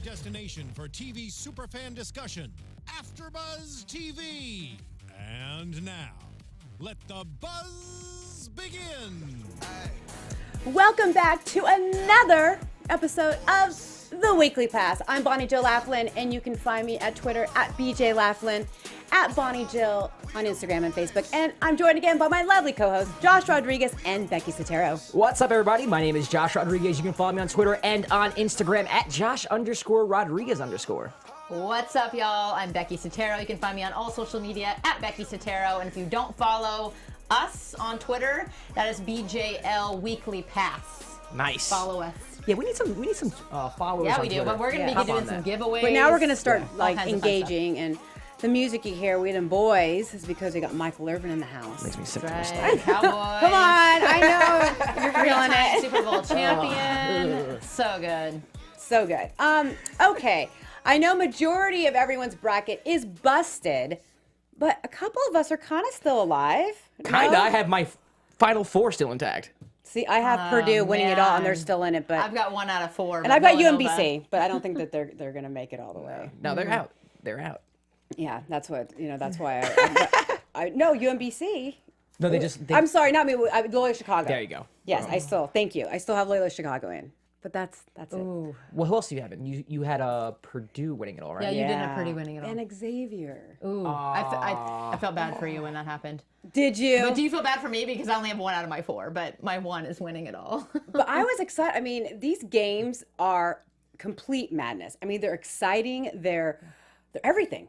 destination for TV superfan discussion, AfterBuzz TV. And now, let the buzz begin. Welcome back to another episode of The Weekly Pass. I'm Bonnie Jill Laflin, and you can find me at Twitter at BJ Laflin, at Bonnie Jill on Instagram and Facebook. And I'm joined again by my lovely co-hosts, Josh Rodriguez and Becky Sattero. What's up, everybody? My name is Josh Rodriguez. You can follow me on Twitter and on Instagram at Josh_Rodriguez_. What's up, y'all? I'm Becky Sattero. You can find me on all social media at Becky Sattero. And if you don't follow us on Twitter, that is BJL Weekly Pass. Nice. Follow us. Yeah, we need some followers. Yeah, on we do. Twitter. But we're gonna be doing some giveaways. But now we're gonna start all kinds of fun engaging, and the music you hear, we them boys, is because we got Michael Irvin in the house. Makes me sick to my Right. stomach. Cowboys. Come on, I know you're feeling Three-time it. Super Bowl champion. So good. So good. Okay. I know majority of everyone's bracket is busted, but a couple of us are kind of still alive. Kinda. No? I have my Final Four still intact. See, I have Purdue winning it all, and they're still in it. But I've got 1 out of 4. and I've got UMBC, but I don't think that they're gonna make it all the way. No, they're out. They're out. Yeah, that's what That's why I no UMBC. No, they I'm sorry, not me. Loyola Chicago. There you go. Yes, thank you. I still have Loyola Chicago in, but that's it. Well, who else do you have? You had Purdue winning it all, right? Yeah, you did have Purdue winning it all. And Xavier. Ooh, I felt bad for you when that happened. Did you? But do you feel bad for me because I only have 1 out of my 4, but my 1 is winning it all. But I was excited. I mean, these games are complete madness. I mean, they're exciting. They're everything.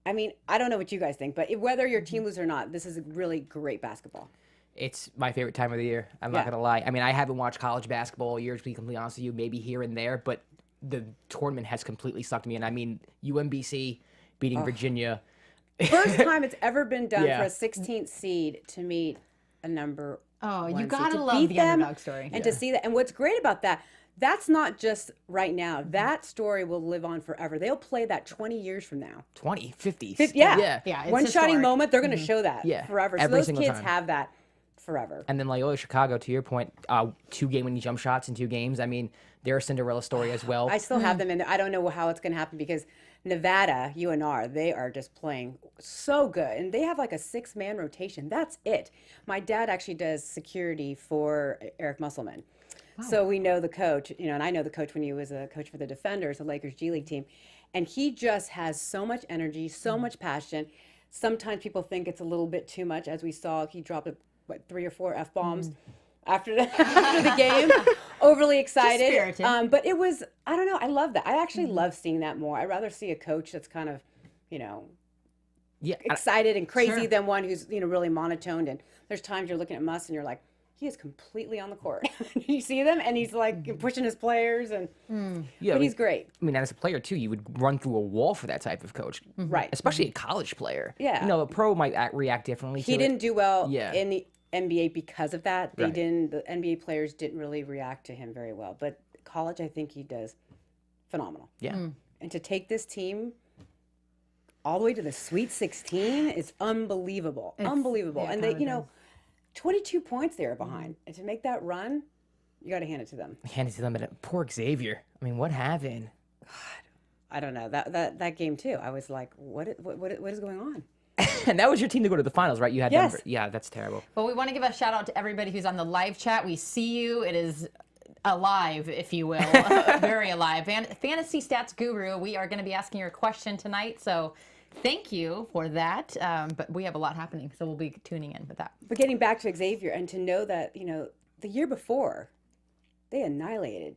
I mean, I don't know what you guys think, but whether your team loses or not, this is really great basketball. It's my favorite time of the year. I'm not going to lie. I mean, I haven't watched college basketball all year, to be completely honest with you, maybe here and there, but the tournament has completely sucked me in. I mean, UMBC beating Virginia. First time it's ever been done Yeah. for a 16th seed to meet a number Oh, you one seed. gotta To love beat the them underdog story. and to see that. And what's great about that, that's not just right now. That story will live on forever. They'll play that 20 years from now. 20, 50. Yeah. Yeah, it's One shining historic. moment, they're going to show that Yeah, forever. So every those single kids time. have that forever. And then Loyola Chicago, to your point, 2 game-winning jump shots in 2 games. I mean, they're a Cinderella story as well. I still have them in there. I don't know how it's going to happen because Nevada, UNR, they are just playing so good. And they have like a 6-man rotation. That's it. My dad actually does security for Eric Musselman. So we know the coach, and I know the coach when he was a coach for the Defenders, the Lakers G League team. And he just has so much energy, so much passion. Sometimes people think it's a little bit too much. As we saw, he dropped 3 or 4 F-bombs after the game. Overly excited. spirited. But it was, I don't know, I love that. I actually love seeing that more. I'd rather see a coach that's kind of, yeah, excited and crazy Sure. than one who's, really monotoned. And there's times you're looking at Muss and you're like, he is completely on the court. You see them, and he's like pushing his players, and yeah, but he's great. I mean, as a player, too, you would run through a wall for that type of coach. Right. Especially a college player. Yeah. A pro might react differently to He it. didn't do well Yeah. in the NBA because of that. They Right. didn't. The NBA players didn't really react to him very well. But college, I think he does phenomenal. Yeah. And to take this team all the way to the Sweet 16 is unbelievable. Unbelievable. yeah, it And they, kinda is. 22 points they were behind. And to make that run, you got to hand it to them. Hand it to them, but poor Xavier. I mean, what happened? I don't know. That game too. I was like, what is going on? And that was your team to go to the finals, right? You had Yes. Denver. Yeah, that's terrible. Well, we want to give a shout out to everybody who's on the live chat. We see you. It is alive, if you will, very alive. Fantasy Stats Guru, we are going to be asking your question tonight. So thank you for that. But we have a lot happening, so we'll be tuning in with that. But getting back to Xavier and to know that, the year before, they annihilated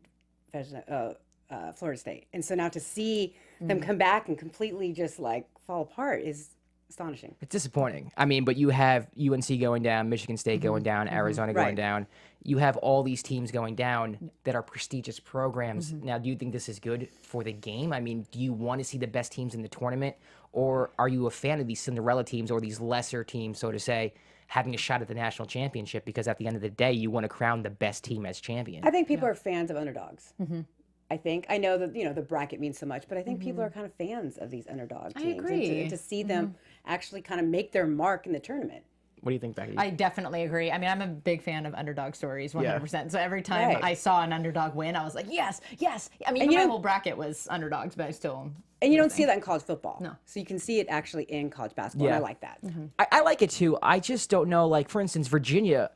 Florida State. And so now to see them come back and completely just like fall apart is astonishing. It's disappointing. I mean, but you have UNC going down, Michigan State going down, Arizona going Right. down. You have all these teams going down that are prestigious programs. Now, do you think this is good for the game? I mean, do you want to see the best teams in the tournament? Or are you a fan of these Cinderella teams or these lesser teams, so to say, having a shot at the national championship? Because at the end of the day, you want to crown the best team as champion. I think people are fans of underdogs. I know that the bracket means so much, but I think people are kind of fans of these underdog teams. agree. And to see them actually kind of make their mark in the tournament. What do you think, Becky? I definitely agree. I mean, I'm a big fan of underdog stories, 100%. So every time Right. I saw an underdog win, I was like, yes, yes. I mean, my whole bracket was underdogs, but I still. And you don't see that in college football. No. So you can see it actually in college basketball. And I like that. I like it too. I just don't know. Like, for instance, Virginia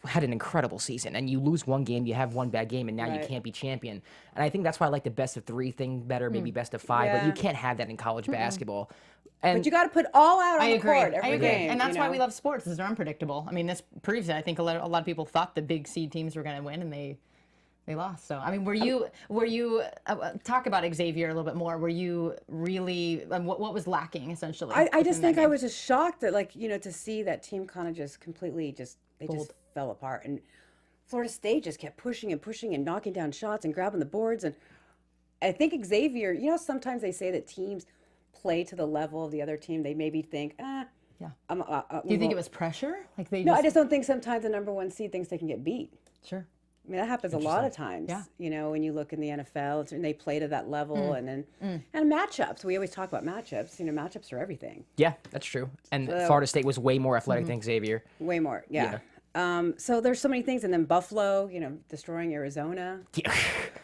had an incredible season, and you lose one game, you have one bad game, and now you can't be champion. And I think that's why I like the best of 3 thing better, maybe best of 5. But Yeah. you can't have that in college basketball. And But you got to put all out on the court I every agree. game. And that's you why know? we love sports, is they're unpredictable. I mean, this proves it. I think a lot of people thought the big seed teams were going to win, and they lost. So, I mean, were you talk about Xavier a little bit more? Were you really, what was lacking, essentially? I just within think that I game? was just shocked that, like, to see that team kind of just completely just fell apart. And Florida State just kept pushing and pushing and knocking down shots and grabbing the boards. And I think Xavier, sometimes they say that teams play to the level of the other team. They maybe think, Yeah. Do Do you think it was pressure? Like they No, I just don't think sometimes the number 1 seed thinks they can get beat. Sure. I mean, that happens a lot of times. Yeah. When you look in the NFL, and they play to that level, and then and matchups. We always talk about matchups. Matchups are everything. yeah, that's true. And Florida State was way more athletic than Xavier. Way more, yeah. So there's so many things, and then Buffalo, destroying Arizona.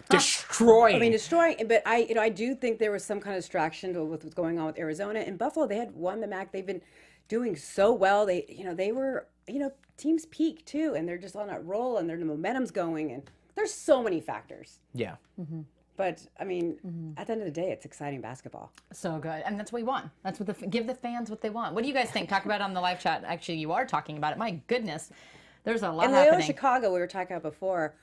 Destroying. I mean, destroying. But I do think there was some kind of distraction with what's going on with Arizona and Buffalo. They had won the MAC. They've been doing so well. They were, teams peak too, and they're just on that roll, and the momentum's going, and there's so many factors. yeah. But I mean, at the end of the day, it's exciting basketball. So good, and that's what we want. That's what give the fans what they want. What do you guys think? Talk about it on the live chat. Actually, you are talking about it. My goodness, there's a lot And Loyola happening. Chicago, we were talking about before.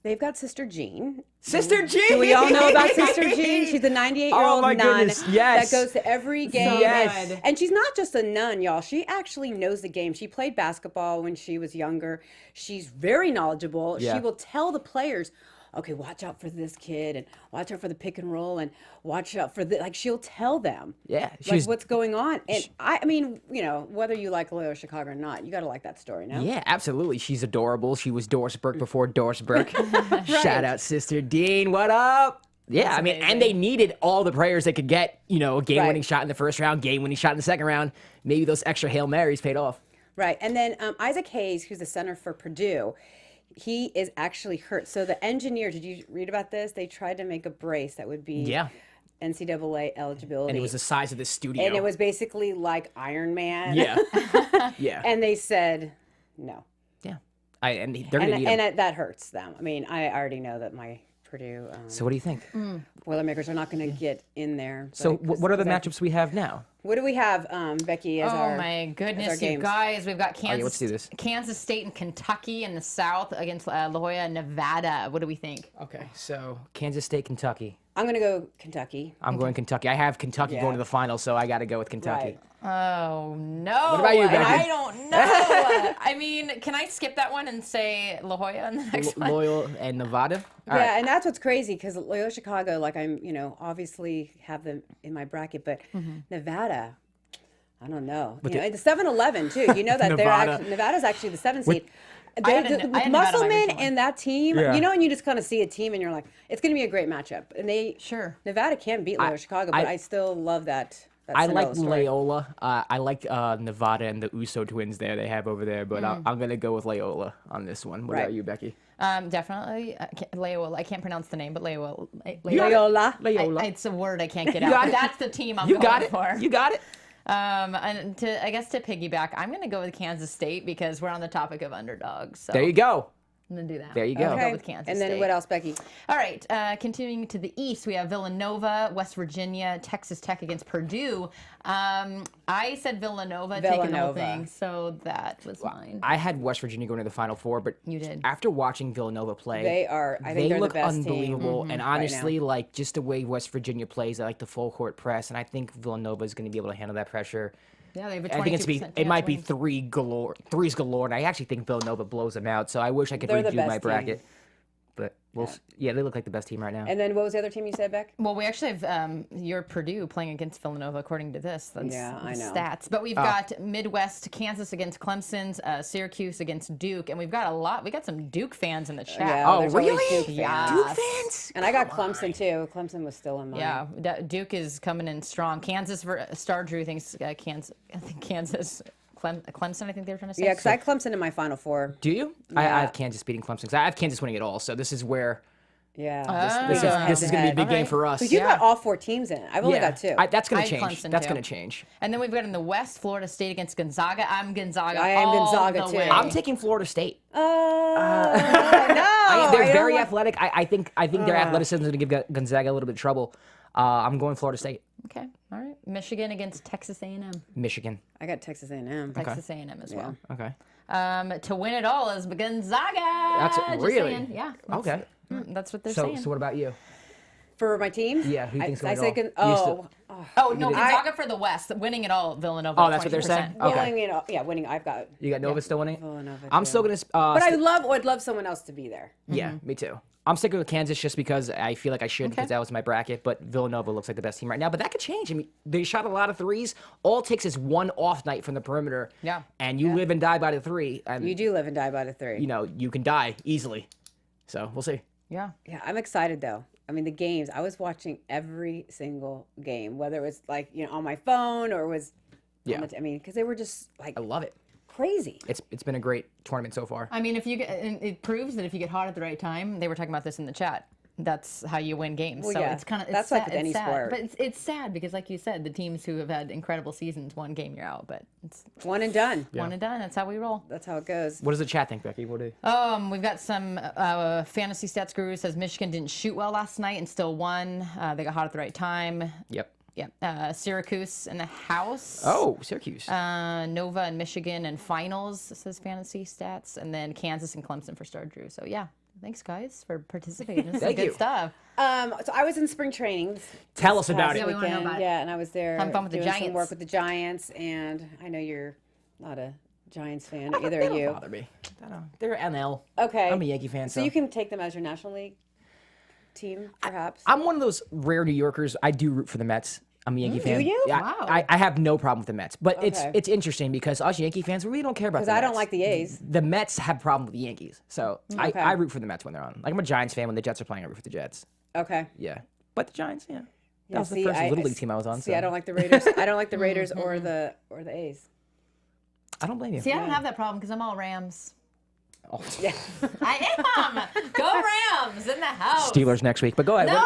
They've got Sister Jean. Sister Jean! Do we all know about Sister Jean? She's a 98-year-old my nun goodness, yes. that goes to every game. Yes. good. And she's not just a nun, y'all. She actually knows the game. She played basketball when she was younger. She's very knowledgeable. Yeah. She will tell the players, okay, watch out for this kid, and watch out for the pick and roll, and watch out for the, like, she'll tell them. Yeah, Like, she's- what's going on. And I mean, whether you like Loyola Chicago or not, you got to like that story, no? Yeah, absolutely. She's adorable. She was Doris Burke before Doris Burke. Shout out Sister Dean. What up? Yeah, That's I mean, amazing. and they needed all the players they could get, a game-winning shot in the first round, game-winning shot in the second round. Maybe those extra Hail Marys paid off. Right. And then Isaac Hayes, who's the center for Purdue, he is actually hurt. So the engineer, did you read about this? They tried to make a brace that would be NCAA eligibility. And it was the size of this studio. And it was basically like Iron Man. Yeah. Yeah. And they said no. Yeah. They're going to need him. And that hurts them. I mean, I already know that my Purdue So what do you think? Boilermakers are not going to get in there. So but- what are the 'cause I- matchups we have now? What do we have, Becky, as our Oh my as goodness, our you games? guys! We've got yeah, let's do this. Kansas State and Kentucky in the South against La Jolla, Nevada. What do we think? Okay, so Kansas State, Kentucky. I'm going to go Kentucky. I'm going Kentucky. I have Kentucky Yeah. going to the finals, so I got to go with Kentucky. Right. Oh no! What about you, And Becky? I don't know. I mean, can I skip that one and say La Jolla in the next one? Loyal and Nevada. All Yeah, right. and that's what's crazy because Loyola Chicago, like I'm, obviously have them in my bracket, but Nevada, I don't know. The 7-Eleven too. You know that Nevada. Nevada's actually the 7th seed. I had With Nevada in my Musselman original one. and that team, Yeah. and you just kind of see a team and you're like, it's going to be a great matchup. And Sure. Nevada can beat Loyola Chicago, but I still love that. I like Cinderella story. Loyola. I like Nevada and the Uso twins there they have over there, but I'm going to go with Loyola on this one. What Right. about you, Becky? Definitely Loyola. I can't pronounce the name, but Loyola. Loyola. Loyola. It's a word I can't get You out. got But it. that's the team I'm You going got it. for. You got it. And I guess to piggyback, I'm going to go with Kansas State because we're on the topic of underdogs. So There you go. I'm going to do that. There you go. I'll Okay. go with Kansas And then State. what else, Becky? All right, continuing to the east, we have Villanova, West Virginia, Texas Tech against Purdue. I said Villanova, taking the whole Villanova. thing, so that was mine. I had West Virginia going to the Final Four, but You did. after watching Villanova play, They are. I think they they're look the best team. unbelievable. And honestly, now. like just the way West Virginia plays, I like the full court press, and I think Villanova is going to be able to handle that pressure. Yeah, they have a 22% I think it might be chance to win. threes galore, and I actually think Villanova blows them out. So I wish I could They're the redo best my team. bracket, but yeah, they look like the best team right now. And then what was the other team you said, Beck? Well, we actually have your Purdue playing against Villanova, according to this. That's Yeah, I the know. stats. But we've got Midwest, Kansas against Clemson, Syracuse against Duke, and we've got a lot. We got some Duke fans in the chat. Yeah, Oh, there's always really? Duke fans. Yeah. Duke fans? And I got Clemson too. Clemson was still in mine. Yeah, Duke is coming in strong. Kansas, Star Drew thinks Kansas. I think Kansas. Clemson, I think they were trying to say. Yeah, because I had Clemson in my Final Four. Do you? I have Kansas beating Clemson. 'Cause I have Kansas winning it all. So this is where Yeah. this is going to be a big game for us. Because you got all 4 teams in. I've only got 2. That's going I to had change. Clemson, That's too. going to change. And then we've got in the West, Florida State against Gonzaga. I'm Gonzaga. I am all Gonzaga, the too. way. I'm taking Florida State. No. They're very athletic. I think their athleticism is going to give Gonzaga a little bit of trouble. I'm going Florida State. Okay, all right. Michigan against Texas A&M. Michigan. I got Texas A&M. Texas A&M as well. Okay. To win it all is Gonzaga. That's Just really saying. Yeah. Okay. That's what they're So saying. what about you? For my team? Yeah, who you think's I going say to go? Oh no, Gonzaga for the West, winning it all. Villanova. Oh, that's what they're saying? 20%. Okay. winning. I've got. You got Nova still winning? Villanova, I'm too. still going to. But I'd love someone else to be there. Yeah, me too. I'm sticking with Kansas just because I feel like I should because that was my bracket. But Villanova looks like the best team right now. But that could change. I mean, they shot a lot of threes. All it takes is one off night from the perimeter. Yeah. And you live and die by the 3. And, You do live and die by the 3. you can die easily. So we'll see. Yeah. Yeah, I'm excited though. I mean, the games. I was watching every single game, whether it was like on my phone or was. Yeah. Because they were just like I love it. crazy. It's been a great tournament so far. I mean, if you get, and it proves that if you get hot at the right time, they were talking about this in the chat. That's how you win games. Well, so yeah. it's kind of That's sad, like with any sad. sport. But it's sad because, like you said, the teams who have had incredible seasons, one game you're out. But it's One and done. one and done. That's how we roll. That's how it goes. What does the chat think, Becky? What do We've got some fantasy stats guru says Michigan didn't shoot well last night and still won. They got hot at the right time. Yep. Yeah. Syracuse in the house. Oh, Syracuse. Nova and Michigan and finals, says fantasy stats. And then Kansas and Clemson for Star Drew. So, yeah. Thanks, guys, for participating. This is Thank good you. stuff. So I was in spring training. Tell us about Yeah, it. we wanna know Weekend. about it. Yeah, and I was there Having fun with the doing some Giants. work with the Giants, and I know you're not a Giants fan, either They are don't you. bother me. They're NL. Okay. I'm a Yankee fan. So you can take them as your National League team, perhaps. I'm one of those rare New Yorkers. I do root for the Mets. I'm a Yankee fan. you? Yeah, Wow. I have no problem with the Mets, but Okay. it's interesting because us Yankee fans we really don't care about. Because The I don't Mets. like the A's. The Mets have a problem with the Yankees, so Okay. I root for the Mets when they're on. Like I'm a Giants fan when the Jets are playing. I root for the Jets. Okay. Yeah, but the Giants, yeah. That Yeah, was the first little league team I was on. See, so I don't like the Raiders. I don't like the Raiders or the A's. I don't blame you. See, I don't have that problem because I'm all Rams. Oh. Yeah. I am. Go Rams in the house. Steelers next week, but go ahead. No.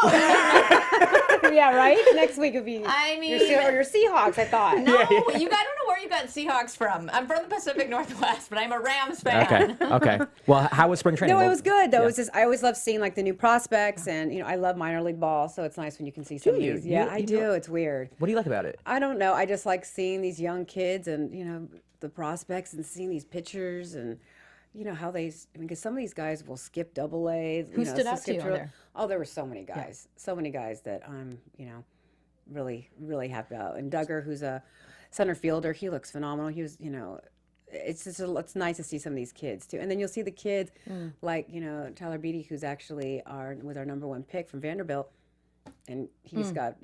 Yeah, right? Next week would be I mean- your Seahawks, I thought. No, I don't know where you got Seahawks from. I'm from the Pacific Northwest, but I'm a Rams fan. Okay. Well, how was spring training? No, it Well, was good though. yeah. It was just I always love seeing like the new prospects, and I love minor league ball, so it's nice when you can see some of you? these. Yeah, You- I you do. know- It's weird. What do you like about it? I don't know. I just like seeing these young kids and the prospects and seeing these pictures and how they. Because some of these guys will skip double A. Who stood out to you there? Oh, there were so many guys. So many guys that I'm really really happy about. And Duggar, who's a center fielder, he looks phenomenal. He was it's just it's nice to see some of these kids too. And then you'll see the kids like Tyler Beatty, who's actually was our #1 pick from Vanderbilt, and he's got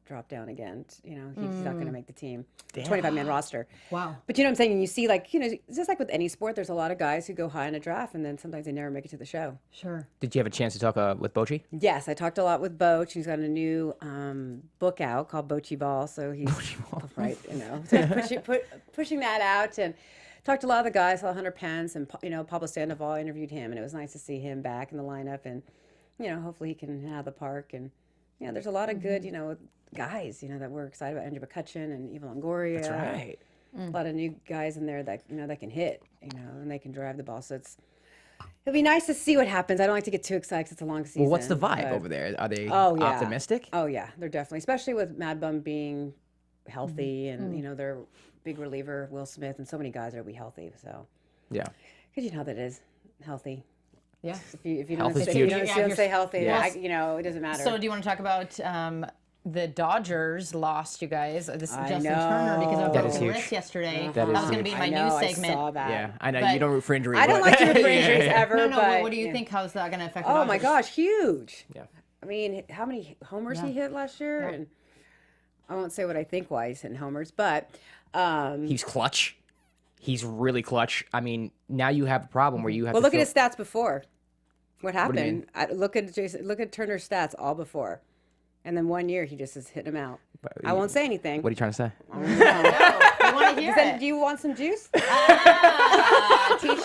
dropped down again. He's not going to make the team. 25-man roster. Wow. But you know what I'm saying? And you see just like with any sport, there's a lot of guys who go high in a draft and then sometimes they never make it to the show. Sure. Did you have a chance to talk with Bochy? Yes, I talked a lot with Boch. He's got a new book out called Bochy Ball, so he's right, so pushing that out, and talked to a lot of the guys, saw Hunter Pence, and Pablo Sandoval interviewed him, and it was nice to see him back in the lineup, and hopefully he can have the park, and there's a lot of good guys that we're excited about. Andrew McCutcheon and Eva Longoria. That's right. A lot of new guys in there that that can hit, and they can drive the ball. So it'll be nice to see what happens. I don't like to get too excited 'cause it's a long season. Well, what's the vibe but- over there? Are they Oh, yeah. optimistic? Oh yeah, they're definitely, especially with Mad Bum being healthy, and their big reliever Will Smith, and so many guys are be healthy. So Yeah. because you know how that is, healthy. Yeah. If you Health don't is say, huge. if you Yeah, don't if say you're- healthy, Yes. it doesn't matter. So do you want to talk about the Dodgers lost you guys? This is I Justin know. Turner because of a That is broken huge. wrist yesterday. That is was going to huge. be my I know, news I segment. saw that. Yeah, I know But- you don't root for injury. I don't but- like to root for Yeah, injuries yeah. ever. No, no. but, What do you think? How's that going to affect? the Oh my Dodgers? gosh, huge! Yeah. I mean, how many homers he Yeah. hit last year? Yeah. And I won't say what I think why he's hitting homers, but He's clutch. He's really clutch. I mean, now you have a problem where you have well, to look at fill- his stats before. What happened? do you mean? Look at Turner's stats all before, and then 1 year he just is hitting them out. I won't say anything. What are you trying to say? No. You want want to hear it. Do you want some juice? Ah, touche.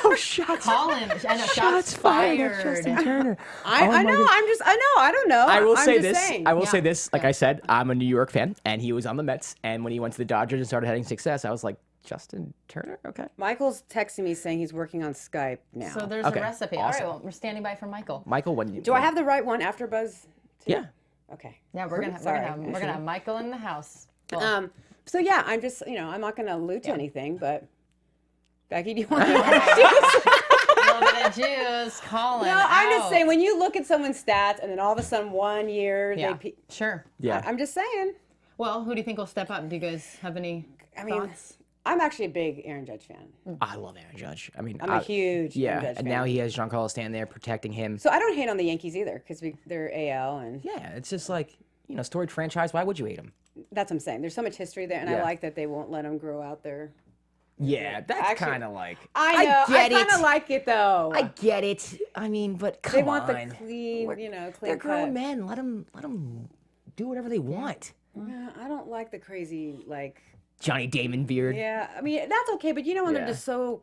Oh, shots. Colin, I know, shots fired. Justin Turner. I know. I don't know. I will I'm say just this. saying. I will say this. Like I said, I'm a New York fan, and he was on the Mets. And when he went to the Dodgers and started having success, I was like, Justin Turner? Okay. Michael's texting me saying he's working on Skype now. So there's Okay, a recipe. awesome. All right, well, we're standing by for Michael. Michael, when Do I have the right one? AfterBuzz? Yeah. Okay. Yeah, we're gonna have Michael in the house. Well, So yeah, I'm just I'm not gonna allude to anything, but Becky, do you want to? a little bit of juice, Colin. No, I'm just out. saying when you look at someone's stats and then all of a sudden 1 year Yeah, they. sure. Yeah. I'm just saying. Well, who do you think will step up? Do you guys have any thoughts? I'm actually a big Aaron Judge fan. I love Aaron Judge. I mean, I'm a huge Aaron Judge and fan. now he has Giancarlo Stanton there protecting him. So I don't hate on the Yankees either because they're AL and Yeah, it's just like, storied franchise. Why would you hate him? that's what I'm saying. There's so much history there, and I Yeah. like that they won't let them grow out there. Yeah, that's Actually, kind of like. I know. I get kind of it. like it though. I get it. I mean, but come they want on. the clean, clean They're grown cut. men. Let them do whatever they want. Yeah, I don't like the crazy Johnny Damon beard. Yeah, I mean that's okay, but when they're Yeah. just so,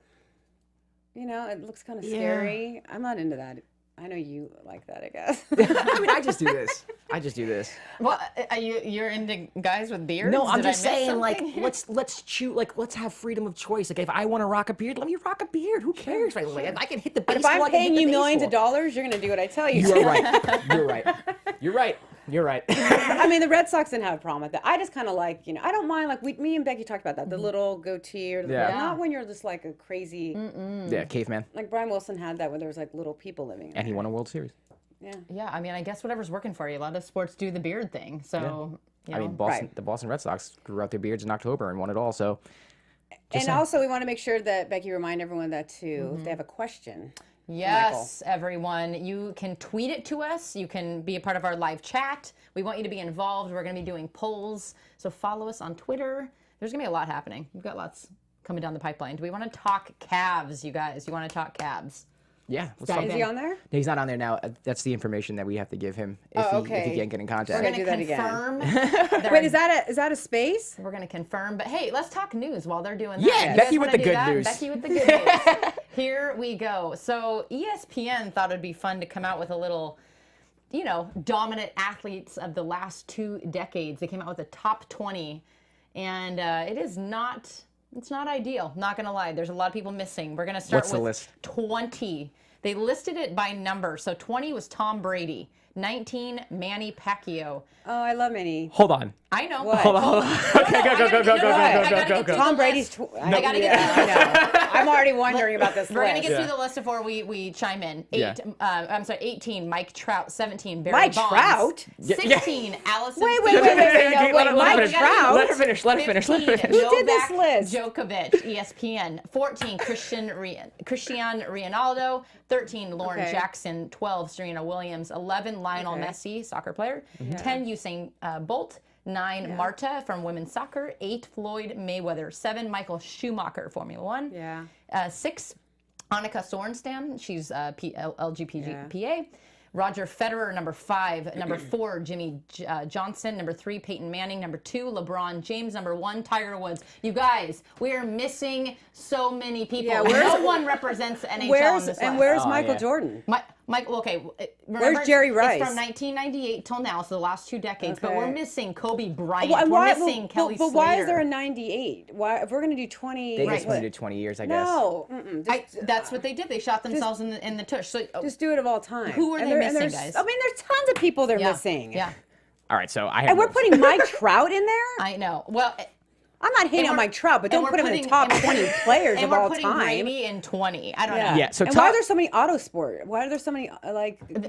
it looks kind of scary. I'm not into that. I know you like that, I guess. I mean, I just do this. Well, are you're into guys with beards? No, I'm Did I just miss saying, like, something? let's choose, like, let's have freedom of choice. Like, if I want to rock a beard, let me rock a beard. Who cares? Right? Like, I can hit the But baseball. if I'm I can hit paying the you millions of baseball. dollars, you're gonna do what I tell you. You're right. You're right. You're right. You're right. I mean, the Red Sox didn't have a problem with that. I just kind of like, I don't mind. Like me and Becky talked about that, the little goatee or Yeah. not when you're just like a crazy. Yeah, caveman. Like Brian Wilson had that where there was like little people living. In And he there. won a World Series. Yeah. Yeah, I mean, I guess whatever's working for you. A lot of sports do the beard thing. So, I mean, the Boston Red Sox grew out their beards in October and won it all. So, And also, we want to make sure that Becky remind everyone that too, if they have a question. yes, everyone, you can tweet it to us. You can be a part of our live chat. We want you to be involved. We're going to be doing polls. So follow us on Twitter. There's going to be a lot happening. We've got lots coming down the pipeline. Do we want to talk Cavs, you guys? You want to talk Cavs? yeah. Let's Dive talk. Is in. he on there? He's not on there now. That's the information that we have to give him if Oh, he okay. can't get in contact. We're We're gonna going do to that confirm. Wait, is that a space? We're going to confirm. But hey, let's talk news while they're doing that. Yeah, You Becky guys with wanna the do good that? news. Becky with the good news. Here we go. So ESPN thought it'd be fun to come out with a little, dominant athletes of the last 2 decades. They came out with a top 20, and it's not ideal. Not gonna lie. There's a lot of people missing. We're gonna start What's the with list? 20. They listed it by number. So 20 was Tom Brady, 19 Manny Pacquiao. Oh, I love Manny. Hold on. I know. What? Hold on. Okay, go. Tom Brady's. I gotta get I know. I'm already wondering about this We're gonna list. get through the list before we chime in. Yeah. 18, Mike Trout. 17, Barry Mike Bonds. Trout? 16, Allison. Wait, Felix. no, Mike Trout? Let her finish. 15, Who did this Novak list? Djokovic, ESPN. 14, Cristiano Ronaldo. 13, Lauren Okay. Jackson. 12, Serena Williams. 11, Lionel Okay. Messi, soccer player. 10, Usain Bolt. 9, Marta from women's soccer. 8, Floyd Mayweather. 7, Michael Schumacher, Formula One. Yeah. 6, Annika Sorenstam. She's LGPGPA. Roger Federer, number 5. Number 4, Jimmy Johnson. Number 3, Peyton Manning. Number 2, LeBron James. Number 1, Tiger Woods. You guys, we are missing so many people. Yeah, no one represents the NHL on this list. Where's Oh, Michael yeah. Jordan? Michael, okay. Remember, Where's Jerry Rice? It's from 1998 till now, so the last 2 decades. But Okay. we're missing Kobe Bryant. Well, and we're why- missing Kelly but why is Slater. there a 98? Why, if we're gonna do 20? They just what? want to do 20 years, I guess. No, That's what they did. They shot themselves in the tush. So just do it of all time. Who are And they there- and missing, there's- guys? I mean, there's tons of people they're yeah, missing. yeah, All right, so I have. And we're putting Mike Trout in there. I know. Well, I'm not hating on we're- Mike Trout, but and don't we're put him in the putting- top and we're 20 putting- players and of we're all putting time. Brady in 20. I don't know. Yeah, so and top- why are there so many auto sport? Why are there so many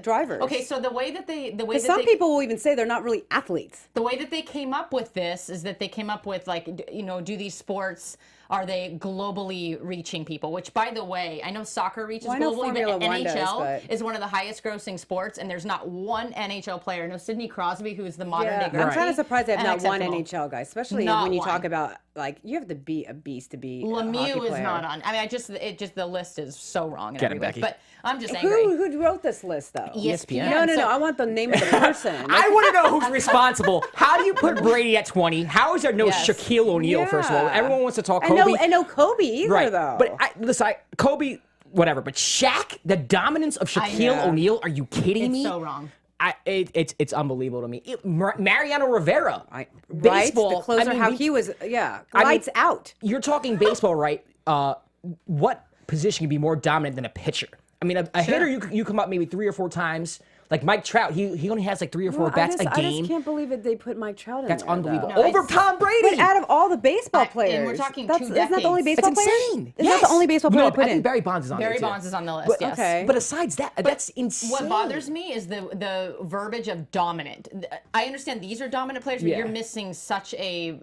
drivers? Okay, so the way that they Some people will even say they're not really athletes. the way that they came up with this is that they came up with do these sports, are they globally reaching people? Which, by the way, I know soccer reaches Well, I know globally, Formula but One does, NHL but- is one of the highest grossing sports, and there's not one NHL player. No Sidney Crosby, who's the modern day I'm kind Gretzky, of surprised they have not one unacceptable. NHL guy, especially Not when you one. talk about like you have to be a beast to be a hockey Lemieux is player. not on. I mean, the list is so wrong in Get every it, way. Becky. But I'm just angry. Who wrote this list though? ESPN. No, So- I want the name of the person. I want to know who's responsible. How do you put Brady at 20? How is there no Yes. Shaquille O'Neal, first of all? Yeah. Everyone wants to talk and Kobe. no Kobe either right. though. But listen, Kobe, whatever. But Shaq, the dominance of Shaquille know. O'Neal, are you kidding It's me? so wrong. It's unbelievable to me. Mariano Rivera, right, baseball. the closer, I mean, how he was, I mean, lights out. You're talking baseball, right? What position can be more dominant than a pitcher? I mean, a hitter, you come up maybe 3 or 4 times. Like Mike Trout, he only has like 3 or 4 bats a I just game. can't believe that they put Mike Trout in That's there, unbelievable. though. Over Tom Brady. But out of all the baseball players, and we're talking that's, two isn't that the only decades. baseball It's player? insane. Isn't that the only baseball player No, they put I think in? Barry Bonds is on Barry there too. Bonds is on the list. But, yes. okay. But aside that, that's insane. What bothers me is the verbiage of dominant. I understand these are dominant players, but Yeah. you're missing such a.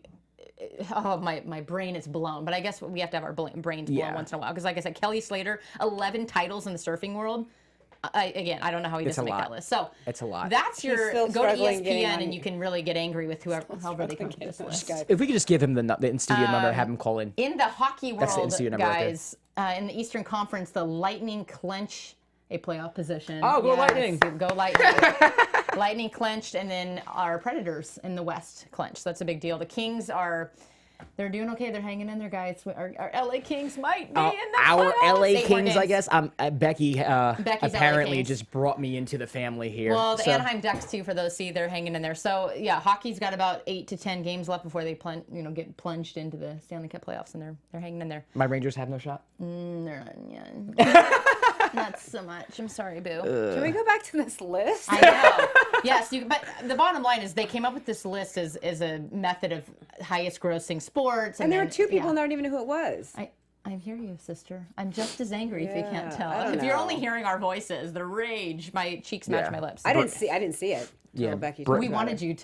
Oh, my brain is blown. But I guess we have to have our brains blown Yeah. once in a while. Because like I said, Kelly Slater, 11 titles in the surfing world. I don't know how he It's doesn't a make lot. that list. So It's a lot. That's your still go to struggling getting ESPN on- and you can really get angry with however they come to this list. If we could just give him the in-studio number, have him call in. In the hockey That's the world, in-studio number right there. guys, in the Eastern Conference, the Lightning clinch a playoff position. Oh, go Lightning. Go Lightning. Lightning clinched, and then our Predators in the West clinched. So that's a big deal. The Kings they're doing okay. They're hanging in there, guys. Our LA Kings might be in the Our playoffs. LA 8 more Kings, I games. guess. Becky Becky's LA apparently Kings. just brought me into the family here. Well, the So- Anaheim Ducks too. For those they're hanging in there. So yeah, hockey's got about 8 to 10 games left before they get plunged into the Stanley Cup playoffs, and they're hanging in there. My Rangers have no shot. They're not, yeah. Not so much. I'm sorry, Boo. Can we go back to this list? I know. Yes, but the bottom line is they came up with this list as a method of highest grossing sports. And there were then- 2 people, yeah. and I don't even know who it was. I hear you, sister. I'm just as angry if you can't Yeah, tell. I don't If you're know. only hearing our voices, the rage, my cheeks match Yeah. my lips. I didn't see it. Yeah, Till Becky Brit- talked We about wanted it. you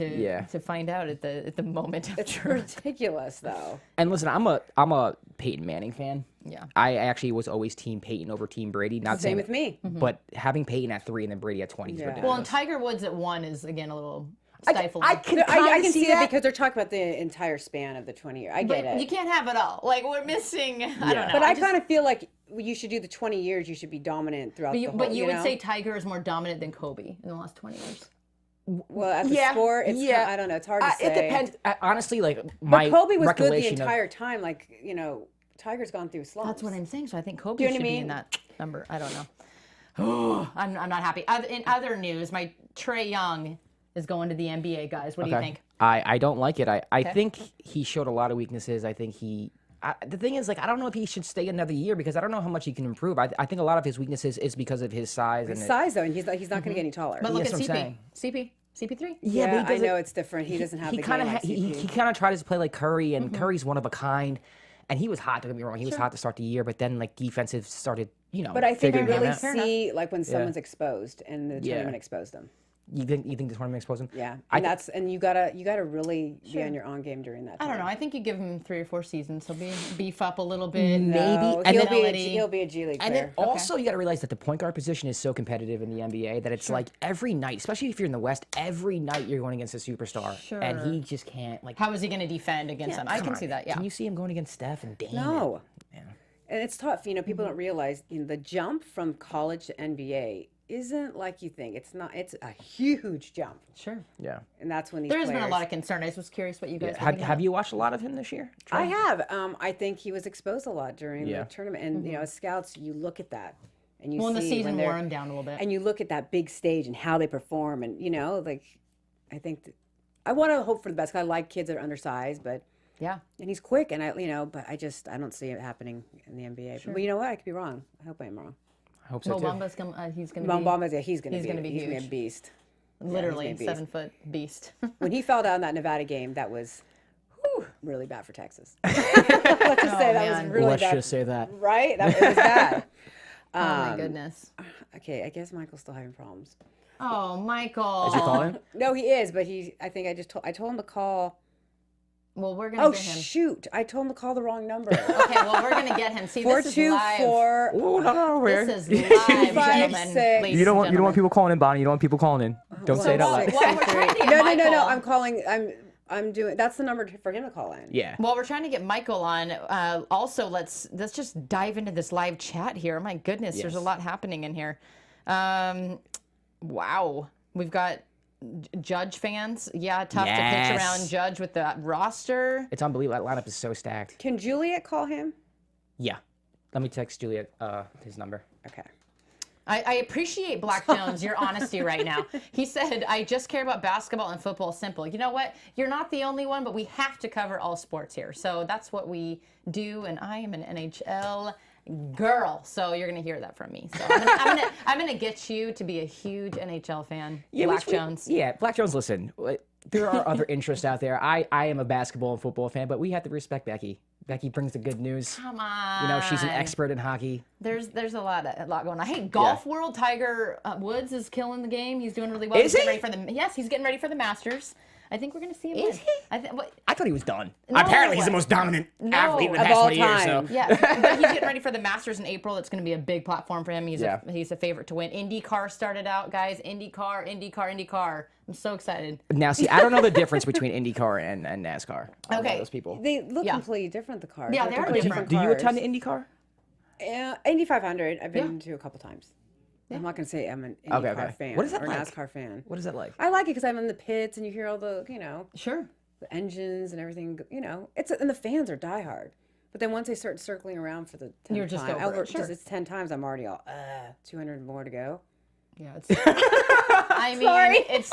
to find out at the moment of It's truth. ridiculous, though. And listen, I'm a Peyton Manning fan. Yeah. I actually was always Team Peyton over Team Brady. Not Same saying, with me. but having Peyton at 3 and then Brady at 20 is Yeah. ridiculous. Well, and Tiger Woods at 1 is again a little stifling. I can I kinda can see that that. because they're talking about the entire span of the 20 years. I get But it. you can't have it all. Like we're missing. I don't know. But I just- kind of feel like you should do the 20 years. You should be dominant throughout the whole. But you would know? say Tiger is more dominant than Kobe in the last 20 years. well, at the Yeah, sport, it's yeah. I don't know. It's hard to say. It depends. Honestly, like But my Kobe was good the recollection of- entire time. Like Tiger's gone through slumps. That's what I'm saying. So I think Kobe Do you know should what I be in mean? that number. I don't know. I'm not happy. In other news, my Trey Young is going to the NBA, guys. What do you think? I don't like it. I think he showed a lot of weaknesses. I think the thing is, like, I don't know if he should stay another year because I don't know how much he can improve. I think a lot of his weaknesses is because of his size. His And size though, and he's not going to get any taller. But look Yes, at I'm CP. saying. CP3. Yeah, but yeah, he I doesn't- know it's different. He doesn't have he the kind game of like CP. he kind of tried to play like Curry, and Curry's one of a kind. And he was hot. Don't get me wrong. He was hot to start the year, but then like defensive started, But I think you figuring him really out. see like when someone's exposed, and the tournament exposed them. You think the tournament exposed him? Yeah, I and thi- and you gotta really be on your own game during that. I don't know. I think you give him 3 or 4 seasons. He'll beef up a little bit. Maybe. No, And he'll then- be a G League And player. then also you got to realize that the point guard position is so competitive in the NBA that it's like every night, especially if you're in the West, every night you're going against a superstar, and he just can't like. How is he going to defend against them? I come can on. see that. Yeah. Can you see him going against Steph and Dame? No. And it's tough. People don't realize the jump from college to NBA isn't like you think. It's not. It's a huge jump, Sure. Yeah. and that's when these There has players. been a lot of concern. I just was curious what you guys Have you watched a lot of him this year? I have. I think he was exposed a lot during Yeah. the tournament, and as scouts, you look at that, and you Well, see and the season when they're- wore him down a little bit. and you look at that big stage and how they perform, and like I think I want to hope for the best. 'Cause I like kids that are undersized, but. Yeah. And he's quick, and but I don't see it happening in the NBA. But you know what? I could be wrong. I hope I'm wrong. I hope so Mo too. Bamba's he's going to be Bamba's he's gonna he's be gonna be he's gonna be a huge. beast. literally he's gonna be 7-foot beast. When he fell down in that Nevada game, that was really bad for Texas. Let's just say that was man. really Let's bad. just say that. Right? It was bad. Oh my goodness. Okay, I guess Michael's still having problems. Oh, Michael. Did you call him? No, he is, but I think I told him to call. Well, we're gonna Oh get him. shoot! I told him to call the wrong number. Okay, well, we're gonna get him. See, this is live. 424. Oh no, This is live, Five, gentlemen. six. ladies You don't and want gentlemen. people calling in, Bonnie. You don't want people calling in. Don't say it out loud. Well, we're trying to get No, Michael. I'm calling. That's the number for him to call in. Yeah. Well, we're trying to get Michael on. Also, let's just dive into this live chat here. My goodness, there's a lot happening in here. Wow, we've got Judge fans. Yeah, tough to pitch around Judge with the roster. It's unbelievable. That lineup is so stacked. Can Juliet call him? Yeah. Let me text Juliet his number. Okay. I appreciate Black Jones, your honesty right now. He said, I just care about basketball and football. Simple. You know what? You're not the only one, but we have to cover all sports here. So that's what we do, and I am an NHL girl. So you're going to hear that from me. So I'm gonna get you to be a huge NHL fan, Black Jones. Yeah, Black Jones, listen, there are other interests out there. I am a basketball and football fan, but we have to respect Becky. Becky brings the good news. Come on. You know, she's an expert in hockey. There's a lot going on. Hey, Golf World, Tiger Woods is killing the game. He's doing really well. Is he? Yes, he's getting ready for the Masters. I think we're going to see him Is win. he? I thought he was done. No. Apparently, he's the most dominant athlete in the of past all 20 years. So. time. Yeah, but he's getting ready for the Masters in April. It's going to be a big platform for him. He's a favorite to win. IndyCar started out, guys. IndyCar. I'm so excited. Now, see, I don't know the difference between IndyCar and NASCAR. I don't know Okay. those people. They look completely different, the cars. Yeah, They're they are completely different. Do you attend cars. the IndyCar? Indy 500, I've been to a couple times. I'm not going to say I'm an IndyCar fan What is that or like? NASCAR fan. What is that like? I like it because I'm in the pits and you hear all the, Sure. the engines and everything, and the fans are diehard. But then once they start circling around for the 10th You're just time, over it, sure. it's 10 times, I'm already all, 200 more to go. Yeah, it's. I mean,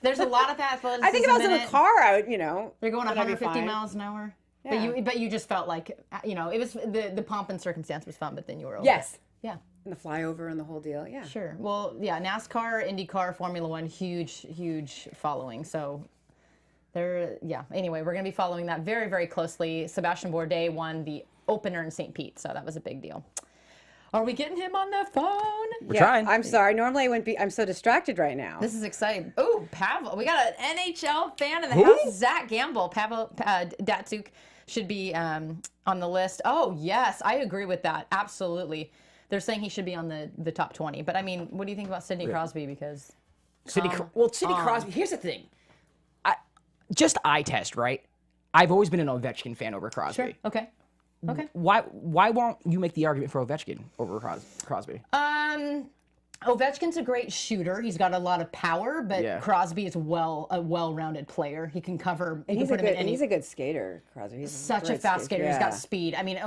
there's a lot of athleticism. I think if I was in a car, I would, They're going then I'd be 150 fine. miles an hour. Yeah. But you just felt like, it was the pomp and circumstance was fun, but then you were over. Yes. Yeah. And the flyover and the whole deal, yeah. Sure. Well, yeah, NASCAR, IndyCar, Formula One, huge following. So anyway, we're going to be following that very, very closely. Sebastian Bourdais won the opener in St. Pete, so that was a big deal. Are we getting him on the phone? We're trying. I'm sorry. Normally I wouldn't be. I'm so distracted right now. This is exciting. Oh, Pavel. We got an NHL fan in the house. Zach Gamble. Pavel Datsuk should be on the list. Oh, yes. I agree with that. Absolutely. They're saying he should be on the top 20. But, I mean, what do you think about Sidney Crosby? Because Sidney Crosby, here's the thing. Just eye test, right? I've always been an Ovechkin fan over Crosby. Sure. Okay. Why won't you make the argument for Ovechkin over Crosby? Ovechkin's a great shooter. He's got a lot of power, but Crosby is a well-rounded player. He can cover. And he's a good skater, Crosby. He's Such a fast skater. He's got speed. I mean,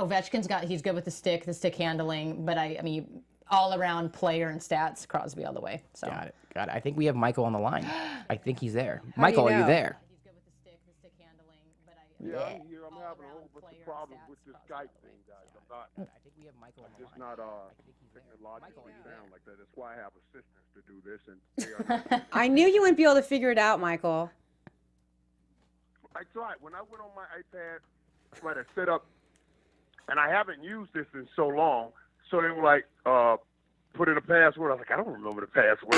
he's good with the stick handling, but I mean, all-around player and stats, Crosby all the way. So. Got it. I think we have Michael on the line. I think he's there. Michael, are you there? He's good with the stick handling, but I'm here. I'm having a whole bunch of problems with this Skype thing, guys. I think we have Michael on the line. Just not technologically sound like that. That's why I have assistants to do this, and they are I knew you wouldn't be able to figure it out, Michael. I tried. When I went on my iPad, I tried to set up, and I haven't used this in so long, so they were like, put in a password. I was like, I don't remember the password.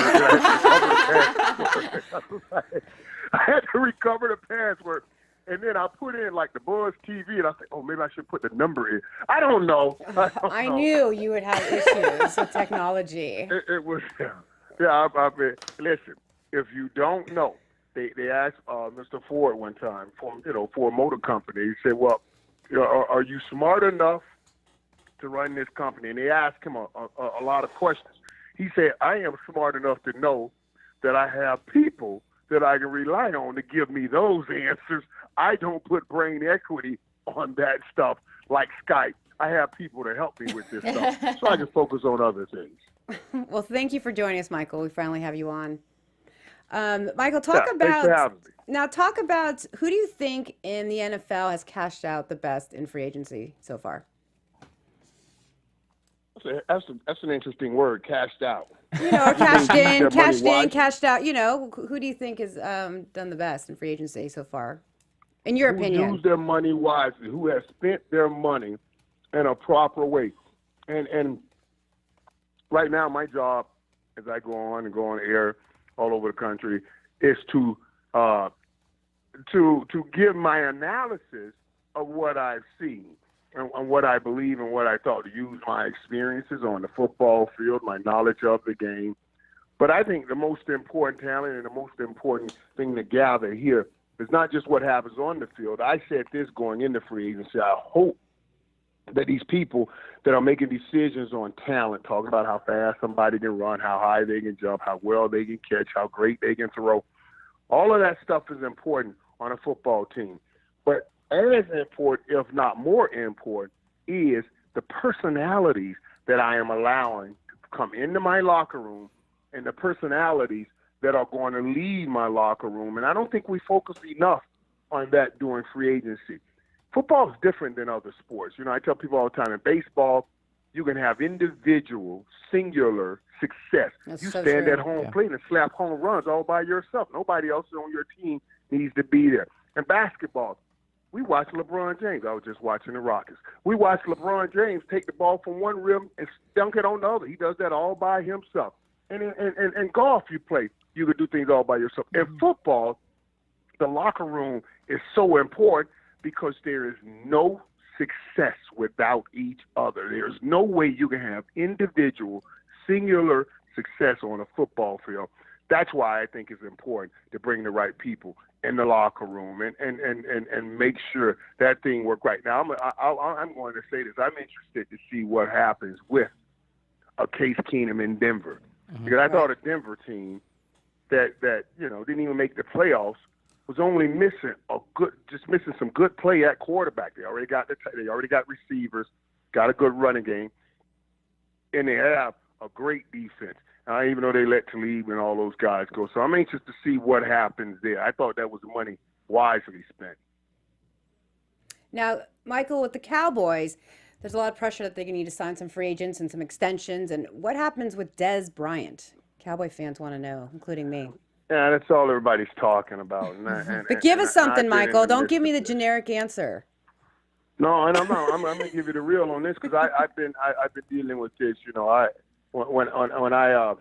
I had to recover the password. And then I put in like the Buzz TV, and I said, oh, maybe I should put the number in. I don't know. I knew you would have issues with technology. It was, I mean, listen, if you don't know, they asked Mr. Ford one time for a motor company. He said, well, are you smart enough to run this company? And they asked him a lot of questions. He said, I am smart enough to know that I have people that I can rely on to give me those answers. I don't put brain equity on that stuff like Skype. I have people to help me with this stuff, so I can focus on other things. Well, thank you for joining us, Michael. We finally have you on. Michael, talk Thanks for having me. talk about who do you think in the NFL has cashed out the best in free agency so far? That's an interesting word, cashed out. Or cashed in, wisely. cashed out. Who do you think has done the best in free agency so far? In your Who opinion? use their money wisely, who has spent their money in a proper way. And right now, my job, as I go on air all over the country, is to give my analysis of what I've seen and what I believe and what I thought, to use my experiences on the football field, my knowledge of the game. But I think the most important talent and the most important thing to gather here It's not just what happens on the field. I said this going into free agency. I hope that these people that are making decisions on talent, talking about how fast somebody can run, how high they can jump, how well they can catch, how great they can throw, all of that stuff is important on a football team. But as important, if not more important, is the personalities that I am allowing to come into my locker room and the personalities that are going to lead my locker room. And I don't think we focus enough on that during free agency. Football is different than other sports. You know, I tell people all the time, in baseball, you can have individual, singular success. That's you so stand true. at home plate and slap home runs all by yourself. Nobody else on your team needs to be there. In basketball, we watch LeBron James. I was just watching the Rockets. We watch LeBron James take the ball from one rim and dunk it on the other. He does that all by himself. And in golf, you play, you can do things all by yourself. In football, the locker room is so important because there is no success without each other. There's no way you can have individual, singular success on a football field. That's why I think it's important to bring the right people in the locker room and make sure that thing works right. Now, I'm going to say this. I'm interested to see what happens with a Case Keenum in Denver. Because I thought a Denver team that you know didn't even make the playoffs was only missing some good play at quarterback. They already got receivers, got a good running game, and they have a great defense. Even though they let Talib and all those guys go. So I'm anxious to see what happens there. I thought that was money wisely spent. Now, Michael, with the Cowboys, there's a lot of pressure that they're going to need to sign some free agents and some extensions. And what happens with Dez Bryant? Cowboy fans want to know, including me. Yeah, that's all everybody's talking about. But give us something, Michael. Don't give me the generic answer. No, and I'm not. I'm going to give you the real on this because I've been dealing with this. You know, when I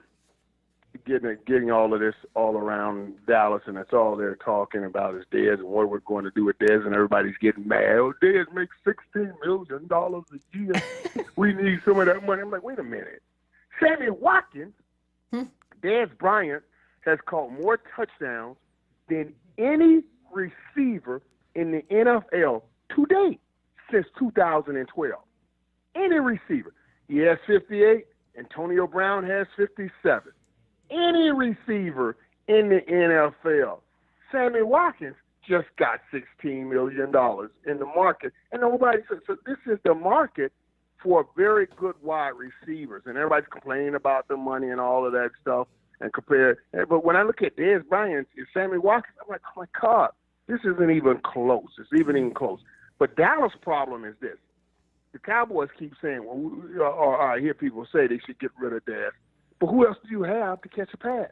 getting all of this all around Dallas, and that's all they're talking about is Dez and what we're going to do with Dez, and everybody's getting mad. Oh, Dez makes $16 million a year. We need some of that money. I'm like, wait a minute. Sammy Watkins, Dez Bryant, has caught more touchdowns than any receiver in the NFL to date since 2012. Any receiver. He has 58. Antonio Brown has 57. Any receiver in the NFL. Sammy Watkins just got $16 million in the market. And nobody says, so this is the market for very good wide receivers. And everybody's complaining about the money and all of that stuff and compare. But when I look at Dez Bryant and Sammy Watkins, I'm like, oh my God, this isn't even close. It's even close. But Dallas' problem is this. The Cowboys keep saying, well, I hear people say they should get rid of Dez. But who else do you have to catch a pass?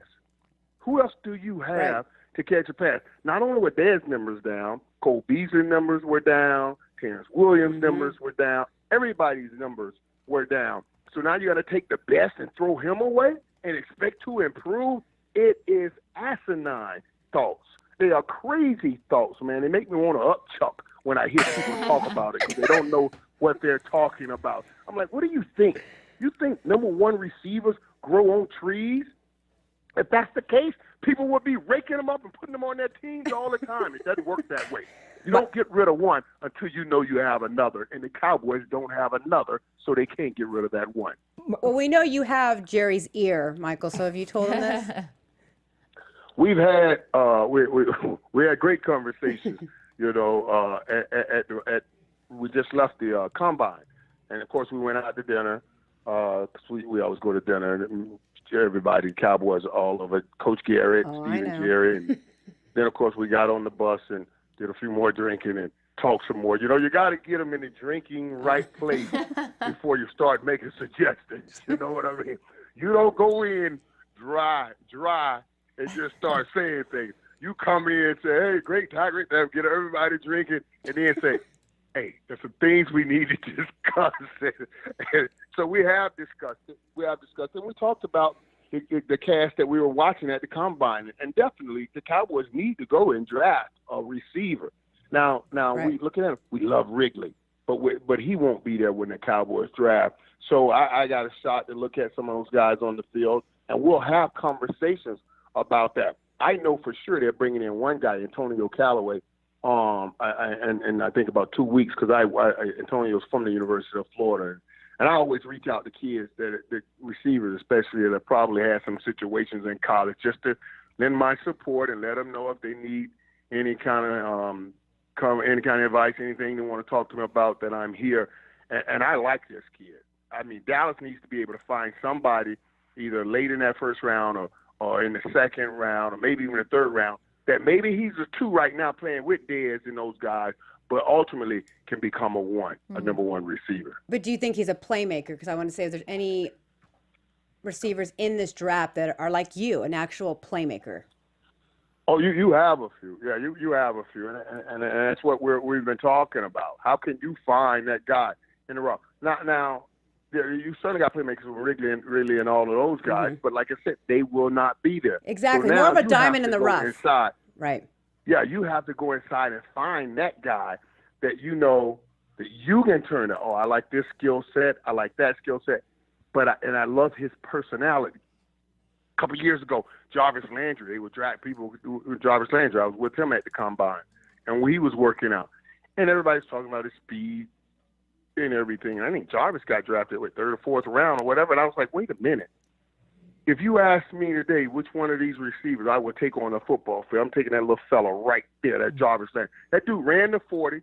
Who else do you have to catch a pass? Not only were Dez's numbers down, Cole Beasley's numbers were down, Terrence Williams' numbers were down, everybody's numbers were down. So now you got to take the best and throw him away and expect to improve? It is asinine thoughts. They are crazy thoughts, man. They make me want to upchuck when I hear people talk about it because they don't know what they're talking about. I'm like, what do you think? You think number one receivers grow on trees? If that's the case, people would be raking them up and putting them on their teams all the time. It doesn't work that way. You don't get rid of one until you know you have another, and the Cowboys don't have another, so they can't get rid of that one. Well, we know you have Jerry's ear, Michael, so have you told him this? We've had we had great conversations, you know, we just left the combine, and of course we went out to dinner. We always go to dinner. And everybody, Cowboys, all of it. Coach Garrett, Steven Jerry, and then of course we got on the bus and did a few more drinking and talked some more. You know, you got to get them in the drinking right place before you start making suggestions. You know what I mean? You don't go in dry, and just start saying things. You come in and say, "Hey, great time, great time," get everybody drinking, and then say, "Hey, there's some things we need to discuss." And so we have discussed it. And we talked about the cast that we were watching at the Combine. And definitely the Cowboys need to go and draft a receiver. Now we look at him. We love Wrigley, but he won't be there when the Cowboys draft. So I got a shot to look at some of those guys on the field, and we'll have conversations about that. I know for sure they're bringing in one guy, Antonio Callaway, and I think about 2 weeks because Antonio's from the University of Florida. And I always reach out to kids, the receivers especially, that probably had some situations in college, just to lend my support and let them know if they need any kind of advice, anything they want to talk to me about, that I'm here. And I like this kid. I mean, Dallas needs to be able to find somebody either late in that first round or in the second round or maybe even the third round that maybe he's a 2 right now playing with Dez and those guys, but ultimately can become a number 1 receiver. But do you think he's a playmaker? Because I want to say if there's any receivers in this draft that are like you, an actual playmaker. Oh, you have a few. Yeah, you have a few. And that's what we've been talking about. How can you find that guy in the row? Now, you certainly got playmakers with Wrigley and all of those guys, but like I said, they will not be there. Exactly. So more of a you diamond have in to the go rough. Inside. Right. Yeah, you have to go inside and find that guy that you know that you can turn to. Oh, I like this skill set. I like that skill set. I love his personality. A couple years ago, Jarvis Landry, they would draft people with Jarvis Landry. I was with him at the Combine, and he was working out. And everybody's talking about his speed and everything. And I think Jarvis got drafted with 3rd or 4th round or whatever. And I was like, wait a minute. If you ask me today which one of these receivers I would take on a football field, I'm taking that little fella right there, that Jarvis Landry. That dude ran the 40,